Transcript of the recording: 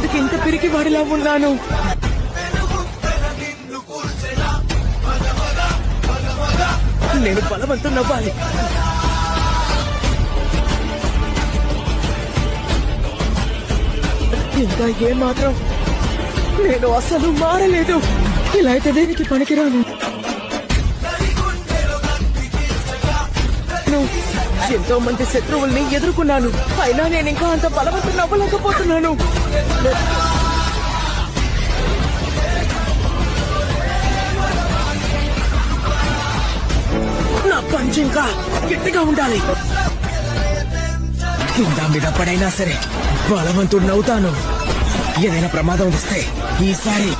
ఎందుకు ఇంత పిరికి వాడిలా ఉన్నాను? నేను బలవంతం నవ్వాలి. ఇంకా ఏమాత్రం నేను అసలు మారలేదు. ఇలా అయితే దేనికి పనికిరాను. ఎంతో మంది శత్రువుల్ని ఎదుర్కొన్నాను, అయినా నేను ఇంకా అంత బలవంతం నవ్వలేకపోతున్నాను. నా పంచ్ ఇంకా గట్టిగా ఉండాలి. కింద మీద పడైనా సరే బలవంతుడినవుతాను. ఏదైనా ప్రమాదం వస్తే ఈసారి